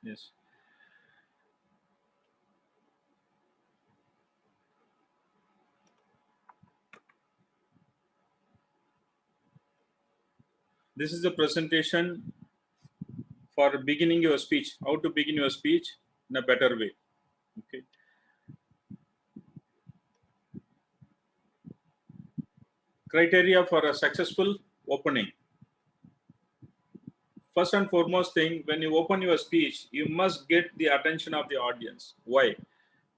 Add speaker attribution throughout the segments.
Speaker 1: Yes. This is the presentation for beginning your speech. How to begin your speech in a better way. Okay. Criteria for a successful opening. First and foremost thing, when you open your speech, you must get the attention of the audience. Why?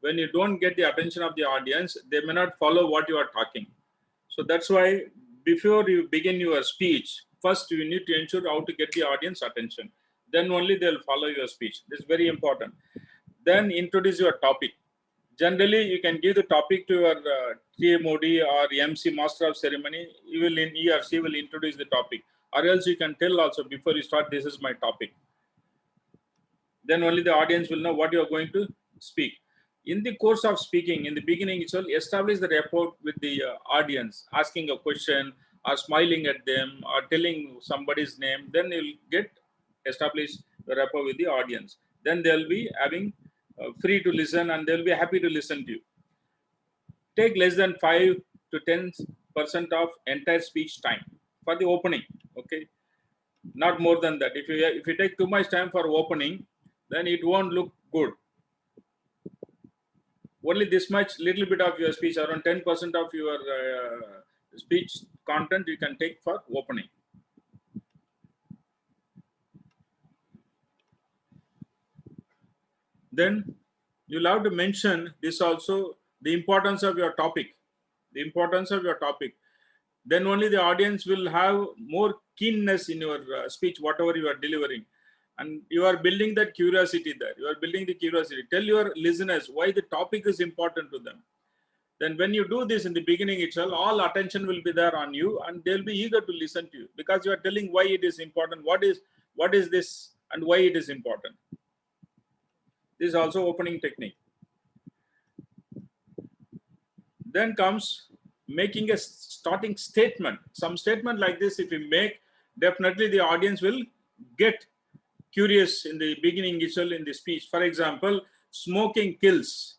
Speaker 1: When you don't get the attention of the audience, they may not follow what you are talking. So that's why before you begin your speech, first you need to ensure how to get the audience attention. Then only they'll follow your speech. This is very important. Then introduce your topic. Generally, you can give the topic to your TMOD or MC, Master of Ceremony. He or she will introduce the topic. Or else you can tell also before you start, this is my topic. Then only the audience will know what you are going to speak. In the course of speaking, in the beginning itself, establish the rapport with the audience, asking a question or smiling at them or telling somebody's name. Then you'll get established the rapport with the audience. Then they'll be having free to listen and they'll be happy to listen to you. Take less than 5 to 10% of entire speech time for the opening. Okay, not more than that. If you take too much time for opening, then it won't look good. Only this much, little bit of your speech, around 10% of your speech content you can take for opening. Then you'll have to mention this also, the importance of your topic. The importance of your topic. Then only the audience will have more keenness in your speech, whatever you are delivering. And you are building that curiosity there. You are building the curiosity. Tell your listeners why the topic is important to them. Then when you do this in the beginning itself, all attention will be there on you and they'll be eager to listen to you because you are telling why it is important, what is this and why it is important. This is also opening technique. Then comes making a starting statement. Some statement like this, if you make, definitely the audience will get curious in the beginning itself in the speech. For example, smoking kills.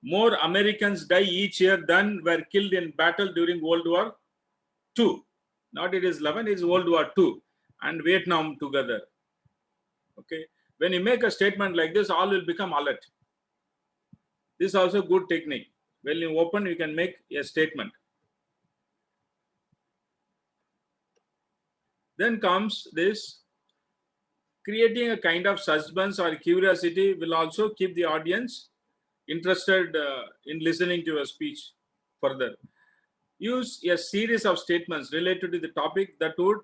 Speaker 1: More Americans die each year than were killed in battle during World War II. Not it is 11, it is World War II and Vietnam together. Okay. When you make a statement like this, all will become alert. This is also good technique. When you open, you can make a statement. Then comes this creating a kind of suspense or curiosity will also keep the audience interested in listening to your speech further. Use a series of statements related to the topic that would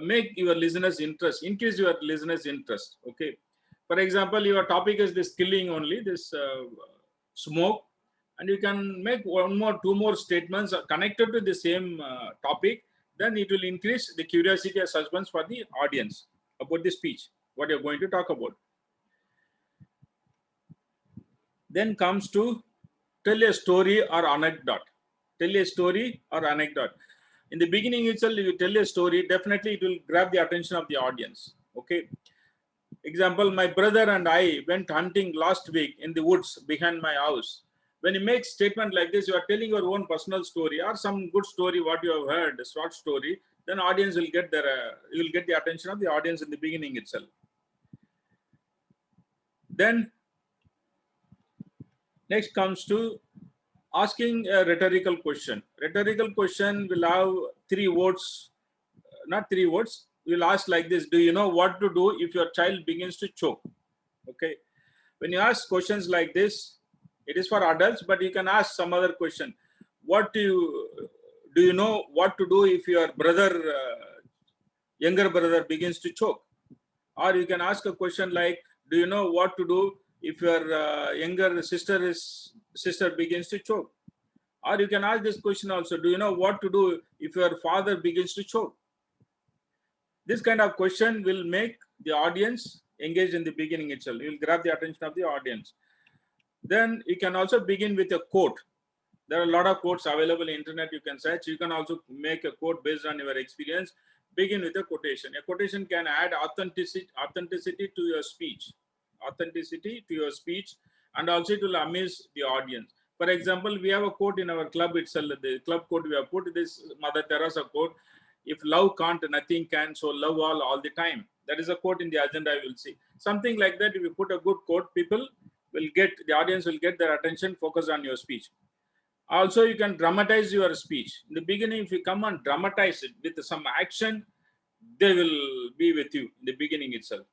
Speaker 1: make your listeners interest, increase your listeners' interest. Okay. For example, your topic is this killing only, this smoke, and you can make one more, two more statements connected to the same topic. Then it will increase the curiosity and suspense for the audience about the speech, what you're going to talk about. Then comes to tell a story or anecdote. Tell a story or anecdote. In the beginning itself, you tell a story, definitely it will grab the attention of the audience. Okay. Example, my brother and I went hunting last week in the woods behind my house. When you make statement like this, you are telling your own personal story or some good story, what you have heard, a short story, then audience will get their, you will get the attention of the audience in the beginning itself. Then next comes to asking a rhetorical question. Rhetorical question will have 3 words, not 3 words. We'll ask like this: do you know what to do if your child begins to choke? Okay. When you ask questions like this, it is for adults, but you can ask some other question. What do you know what to do if your brother, younger brother begins to choke? Or you can ask a question like, do you know what to do if your younger sister begins to choke? Or you can ask this question also, do you know what to do if your father begins to choke? This kind of question will make the audience engage in the beginning itself. You will grab the attention of the audience. Then you can also begin with a quote. There are a lot of quotes available on the internet. You can search. You can also make a quote based on your experience. Begin with a quotation. A quotation can add authenticity to your speech, and also it will amaze the audience. For example, we have a quote in our club itself, the club quote we have put this Mother Teresa quote: "If love can't, nothing can, so love all the time." That is a quote in the agenda. I will see something like that. If you put a good quote, people will get, the audience will get their attention, focus on your speech. Also, you can dramatize your speech. In the beginning, if you come and dramatize it with some action, they will be with you in the beginning itself.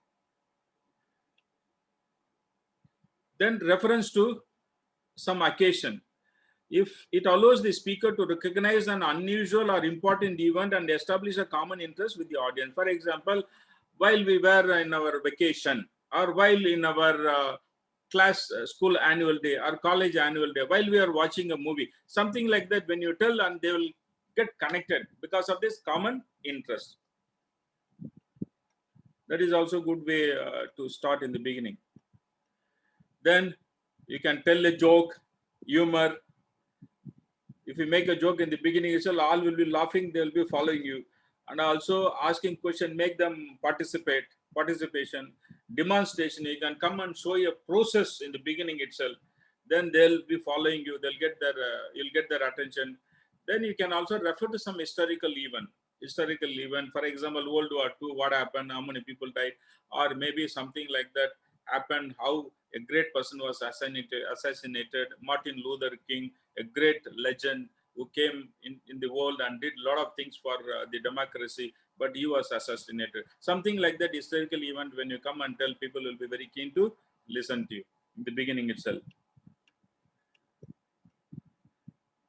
Speaker 1: Then reference to some occasion. If it allows the speaker to recognize an unusual or important event and establish a common interest with the audience. For example, while we were in our vacation, or while in our class school annual day or college annual day, while we are watching a movie, something like that, when you tell, and they will get connected because of this common interest. That is also a good way to start in the beginning. Then you can tell a joke, humor. If you make a joke in the beginning itself, all will be laughing, they will be following you. And also asking question, make them participation, demonstration. You can come and show a process in the beginning itself. Then they'll be following you. They'll get their, you'll get their attention. Then you can also refer to some historical event. For example, World War II, what happened, how many people died, or maybe something like that happened, how a great person was assassinated. Martin Luther King, a great legend who came in the world and did a lot of things for the democracy, but he was assassinated. Something like that historical event, when you come and tell, people will be very keen to listen to you in the beginning itself.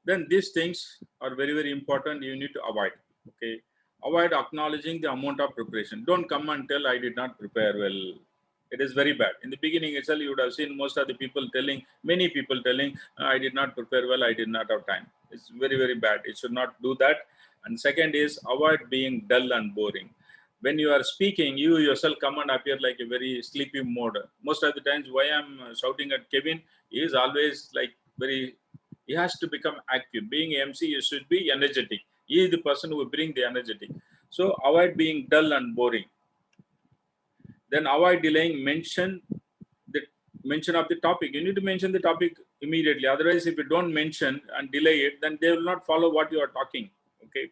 Speaker 1: Then these things are very, very important. You need to avoid. Okay. Avoid acknowledging the amount of preparation. Don't come and tell, I did not prepare well. It is very bad. In the beginning itself, you would have seen most of the people telling, many people telling, I did not prepare well, I did not have time. It's very, very bad. It should not do that. And second is, avoid being dull and boring. When you are speaking, you yourself come and appear like a very sleepy mode. Most of the times, why I'm shouting at Kevin, he is always like very, he has to become active. Being MC, you should be energetic. He is the person who will bring the energetic. So avoid being dull and boring. Then avoid delaying the mention of the topic. You need to mention the topic immediately. Otherwise, if you don't mention and delay it, then they will not follow what you are talking. Okay.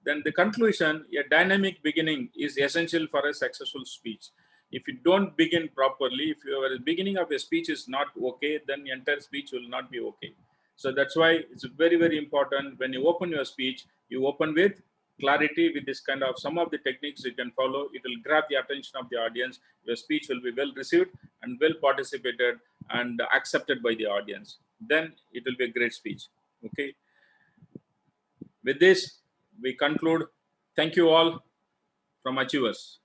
Speaker 1: Then the conclusion, a dynamic beginning is essential for a successful speech. If you don't begin properly, if your beginning of a speech is not okay, then the entire speech will not be okay. So that's why it's very, very important when you open your speech, you open with clarity, with this kind of some of the techniques you can follow. It will grab the attention of the audience. Your speech will be well received and well participated and accepted by the audience. Then it will be a great speech. Okay. With this, we conclude. Thank you all from Achievers.